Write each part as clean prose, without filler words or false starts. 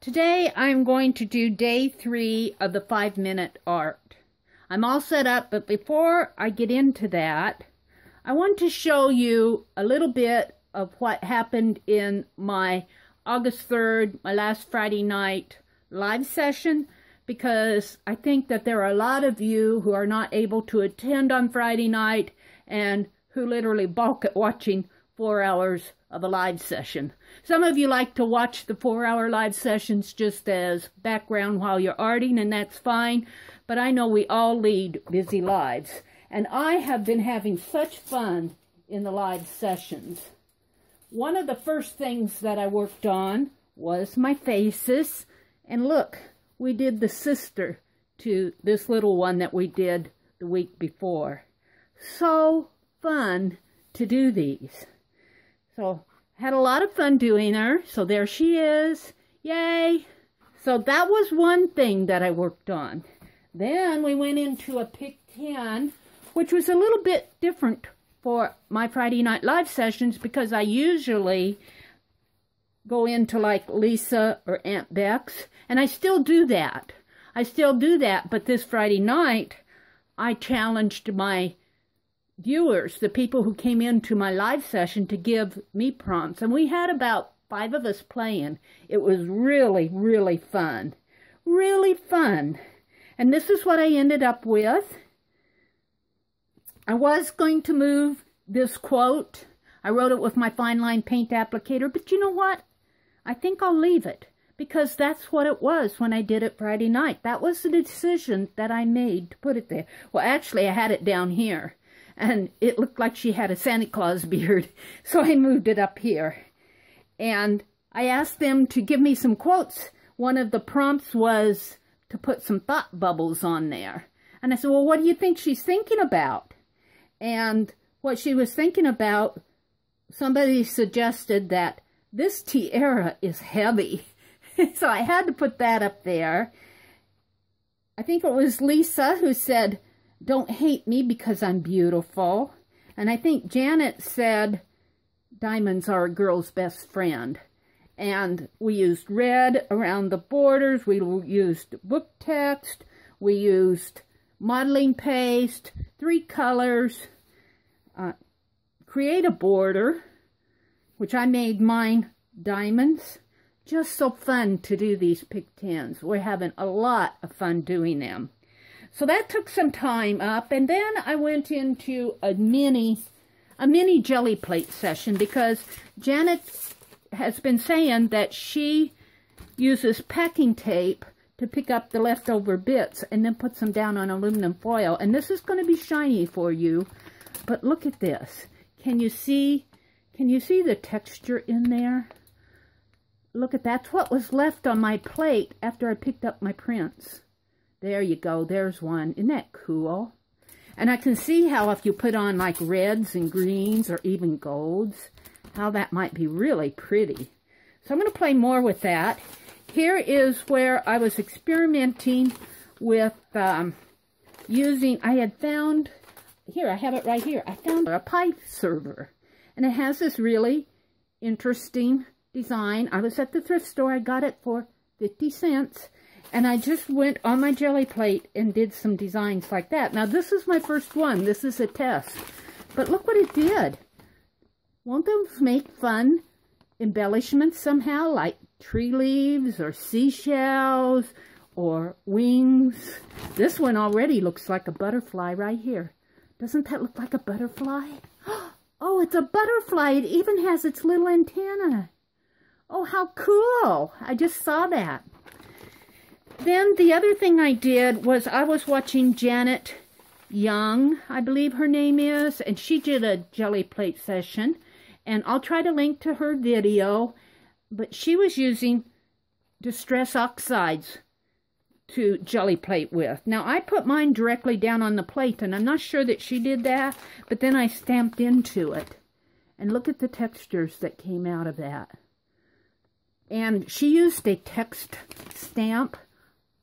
Today I'm going to do day 3 of the 5-minute art. I'm all set up, but before I get into that, I want to show you a little bit of what happened in my August 3rd, my last Friday night live session, because I think that there are a lot of you who are not able to attend on Friday night and who literally balk at watching 4 hours of a live session. Some of you like to watch the 4-hour live sessions just as background while you're arting, and that's fine, but I know we all lead busy lives, and I have been having such fun in the live sessions. One of the first things that I worked on was my faces, and look, we did the sister to this little one that we did the week before. So fun to do these. So, had a lot of fun doing her. So there she is. Yay! So that was one thing that I worked on. Then we went into a pick 10, which was a little bit different for my Friday night live sessions because I usually go into like Lisa or Aunt Bex, and I still do that. But this Friday night, I challenged my viewers, the people who came into my live session, to give me prompts, and we had about 5 of us playing. It was really, really fun. Really fun. And this is what I ended up with. I was going to move this quote. I wrote it with my fine line paint applicator, but you know what? I think I'll leave it, because that's what it was when I did it Friday night. That was the decision that I made to put it there. Well, actually, I had it down here, and it looked like she had a Santa Claus beard, so I moved it up here. And I asked them to give me some quotes. One of the prompts was to put some thought bubbles on there. And I said, well, what do you think she's thinking about? And what she was thinking about, somebody suggested that this tiara is heavy. So I had to put that up there. I think it was Lisa who said, don't hate me because I'm beautiful. And I think Janet said, diamonds are a girl's best friend. And we used red around the borders. We used book text. We used modeling paste, 3 colors. Create a border, which I made mine diamonds. Just so fun to do these pick 10s. We're having a lot of fun doing them. So that took some time up, and then I went into a mini jelly plate session because Janet has been saying that she uses packing tape to pick up the leftover bits and then puts them down on aluminum foil. And this is going to be shiny for you, but look at this. Can you see the texture in there? Look at that's what was left on my plate after I picked up my prints. There you go, there's one. Isn't that cool? And I can see how if you put on like reds and greens or even golds, how that might be really pretty. So I'm going to play more with that. Here is where I was experimenting with using, I had found, here, I have it right here. I found a pie server. And it has this really interesting design. I was at the thrift store. I got it for 50 cents. And I just went on my jelly plate and did some designs like that. Now, this is my first one. This is a test. But look what it did. Won't those make fun embellishments somehow, like tree leaves or seashells or wings? This one already looks like a butterfly right here. Doesn't that look like a butterfly? Oh, it's a butterfly. It even has its little antenna. Oh, how cool. I just saw that. Then the other thing I did was I was watching Janet Young, I believe her name is, and she did a jelly plate session. And I'll try to link to her video, but she was using distress oxides to jelly plate with. Now, I put mine directly down on the plate, and I'm not sure that she did that, but then I stamped into it. And look at the textures that came out of that. And she used a text stamp.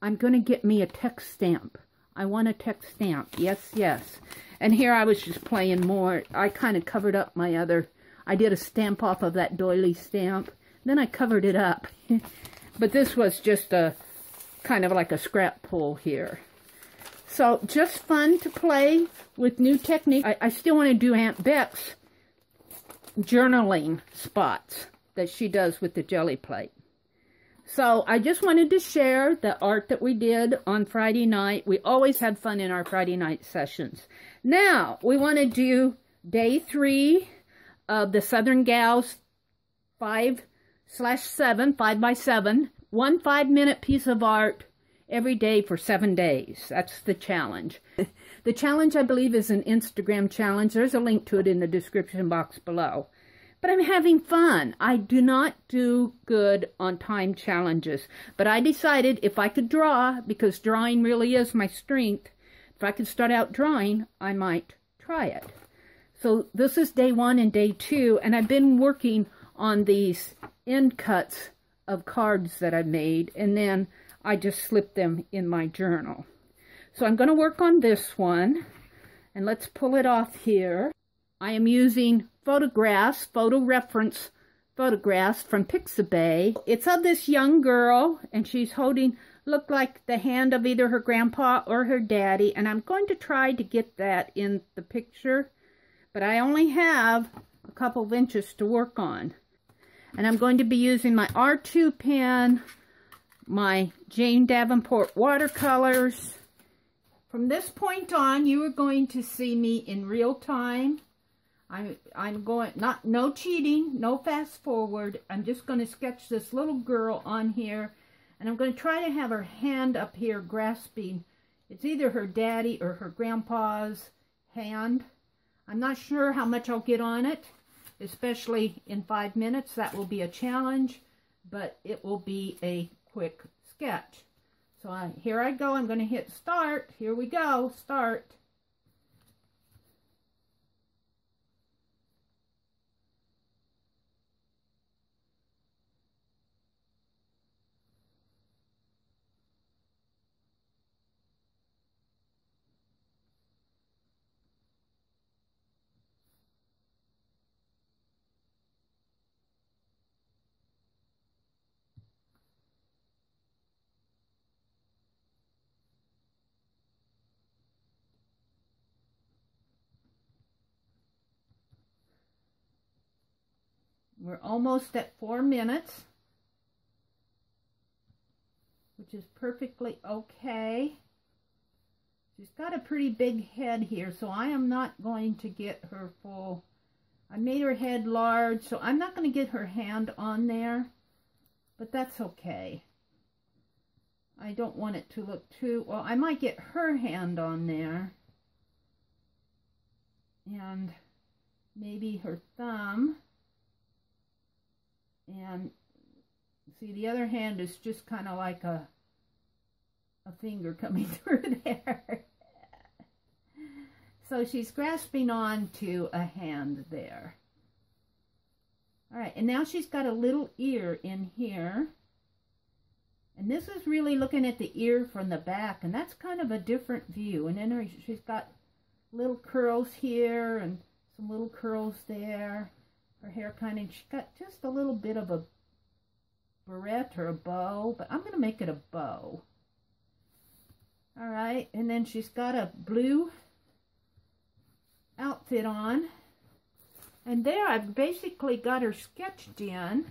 I'm going to get me a text stamp. I want a text stamp. Yes, yes. And here I was just playing more. I kind of covered up my other. I did a stamp off of that doily stamp. Then I covered it up. But this was just a kind of like a scrap pull here. So just fun to play with new technique. I still want to do Aunt Beck's journaling spots that she does with the Gelli plate. So I just wanted to share the art that we did on Friday night. We always had fun in our Friday night sessions. Now we want to do day 3 of the Southern Gals 5/7, 5x7, one 5-minute piece of art every day for 7 days. That's the challenge. The challenge, I believe, is an Instagram challenge. There's a link to it in the description box below. But I'm having fun. I do not do good on time challenges. But I decided if I could draw, because drawing really is my strength, if I could start out drawing, I might try it. So this is day 1 and day 2, and I've been working on these end cuts of cards that I made, and then I just slipped them in my journal. So I'm going to work on this one, and let's pull it off here. I am using photographs, photo reference photographs from Pixabay. It's of this young girl, and she's holding, look like the hand of either her grandpa or her daddy, and I'm going to try to get that in the picture, but I only have a couple of inches to work on. And I'm going to be using my R2 pen, my Jane Davenport watercolors. From this point on, you are going to see me in real time. I'm going, no cheating, no fast forward. I'm just going to sketch this little girl on here, and I'm going to try to have her hand up here grasping. It's either her daddy or her grandpa's hand. I'm not sure how much I'll get on it, especially in 5 minutes. That will be a challenge, but it will be a quick sketch. So here I go. I'm going to hit start. Here we go. Start. We're almost at 4 minutes, which is perfectly okay. She's got a pretty big head here, so I am not going to get her full. I made her head large, so I'm not going to get her hand on there, but that's okay. I don't want it to look too, well, I might get her hand on there, and maybe her thumb. And see, the other hand is just kind of like a finger coming through there. So she's grasping on to a hand there. All right, and now she's got a little ear in here. And this is really looking at the ear from the back, and that's kind of a different view. And then she's got little curls here and some little curls there. Her hair kind of, she's got just a little bit of a barrette or a bow, but I'm going to make it a bow. All right, and then she's got a blue outfit on. And there I've basically got her sketched in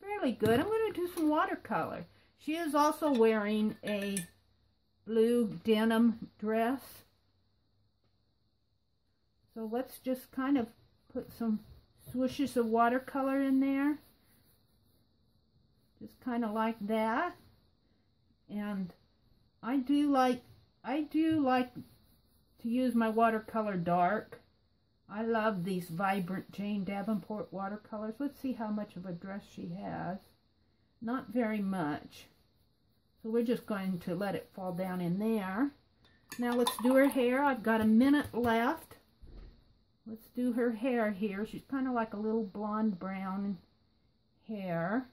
fairly good. I'm going to do some watercolor. She is also wearing a blue denim dress. So let's just kind of put some swooshes of watercolor in there, just kind of like that. And I do like to use my watercolor dark. I love these vibrant Jane Davenport watercolors. Let's see how much of a dress she has. Not very much, so we're just going to let it fall down in there. Now let's do her hair. I've got a minute left. Let's do her hair here. She's kind of like a little blonde brown hair.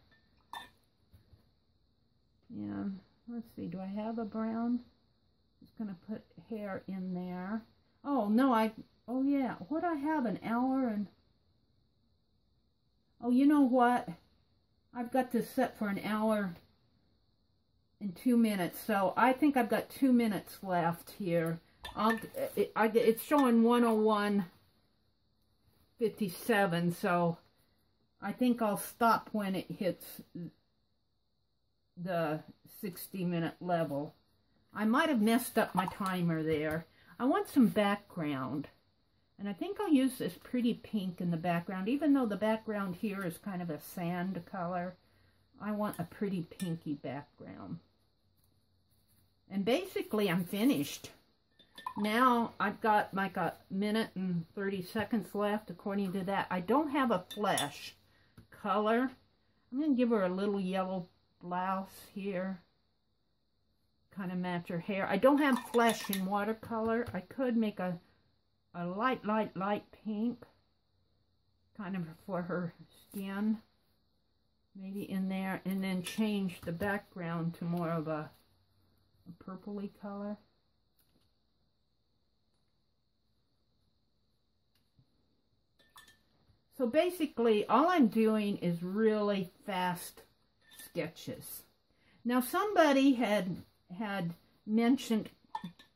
And let's see, do I have a brown? Just going to put hair in there. Oh, no, oh yeah, what I have, an hour and, oh, you know what? I've got this set for an hour in 2 minutes. So I think I've got 2 minutes left here. It's showing 101:57, so I think I'll stop when it hits the 60-minute level. I might have messed up my timer there. I want some background, and I think I'll use this pretty pink in the background. Even though the background here is kind of a sand color, I want a pretty pinky background. And basically I'm finished. Now I've got like a minute and 30 seconds left according to that. I don't have a flesh color. I'm going to give her a little yellow blouse here. Kind of match her hair. I don't have flesh in watercolor. I could make a light pink. Kind of for her skin. Maybe in there. And then change the background to more of a purpley color. So basically, all I'm doing is really fast sketches. Now, somebody had mentioned,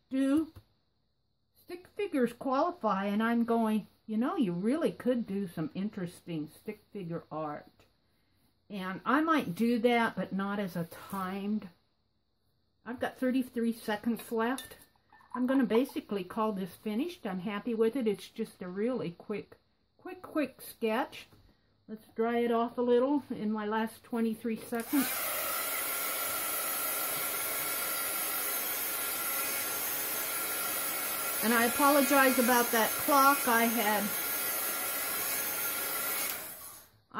do stick figures qualify? And I'm going, you know, you really could do some interesting stick figure art. And I might do that, but not as a timed. I've got 33 seconds left. I'm going to basically call this finished. I'm happy with it. It's just a really quick sketch. Let's dry it off a little in my last 23 seconds. And I apologize about that clock. I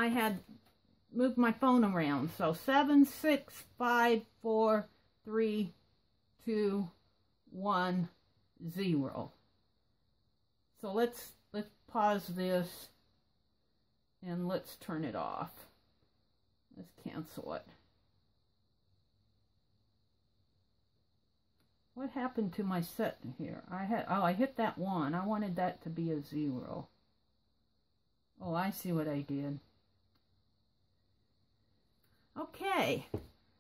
had moved my phone around. So 7, 6, 5, 4, 3, 2, 1, 0. So let's pause this and let's turn it off. Let's cancel it. What happened to my set here? I hit that 1. I wanted that to be a 0. Oh, I see what I did. Okay,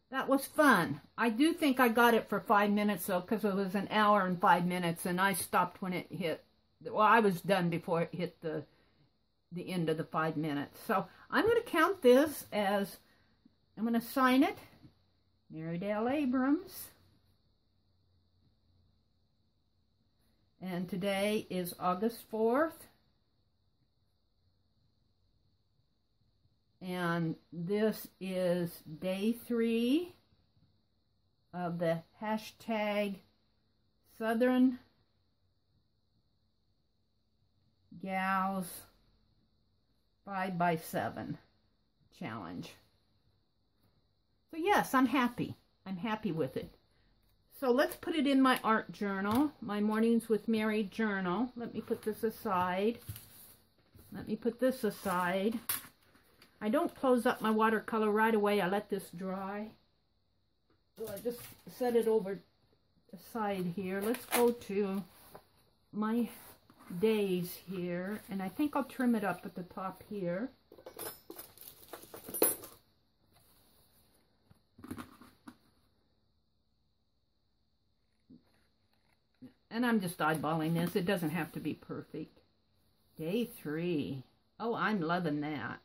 that was fun. I do think I got it for 5 minutes though, because it was an hour and 5 minutes, and I stopped when it hit. Well, I was done before it hit the end of the 5 minutes. So I'm going to count this as, I'm going to sign it, Meridel Abrams. And today is August 4th. And this is day 3 of the hashtag Southern Gals 5x7 challenge. So yes, I'm happy. I'm happy with it. So let's put it in my art journal, my Mornings with Meri journal. Let me put this aside. Let me put this aside. I don't close up my watercolor right away. I let this dry. So I just set it over the side here. Let's go to my days here. And I think I'll trim it up at the top here. And I'm just eyeballing this. It doesn't have to be perfect. Day 3. Oh, I'm loving that.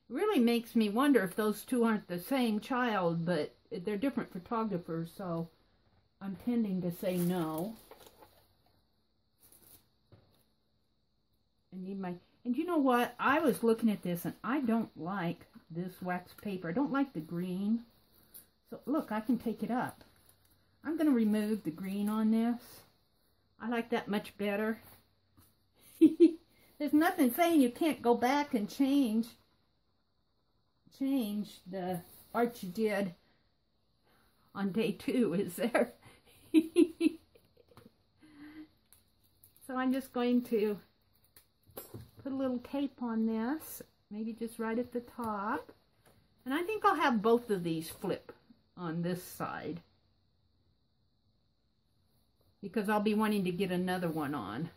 It really makes me wonder if those two aren't the same child, but they're different photographers, so I'm tending to say no. I need my... And you know what? I was looking at this, and I don't like this wax paper. I don't like the green. So, look, I can take it up. I'm going to remove the green on this. I like that much better. There's nothing saying you can't go back and change the art you did on day 2, is there? So I'm just going to put a little tape on this, maybe just right at the top. And I think I'll have both of these flip on this side, because I'll be wanting to get another one on.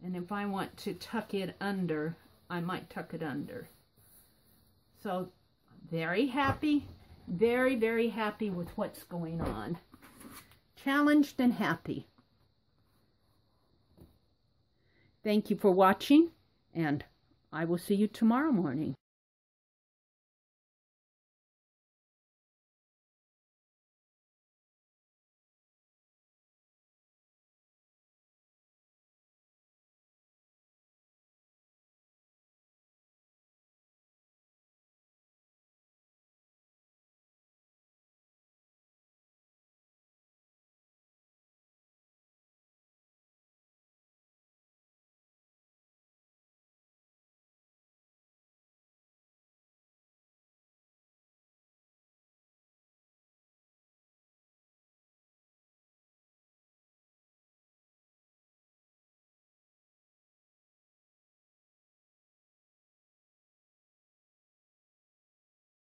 And if I want to tuck it under, I might tuck it under. So, very happy. very, very happy with what's going on. Challenged and happy. Thank you for watching, and I will see you tomorrow morning.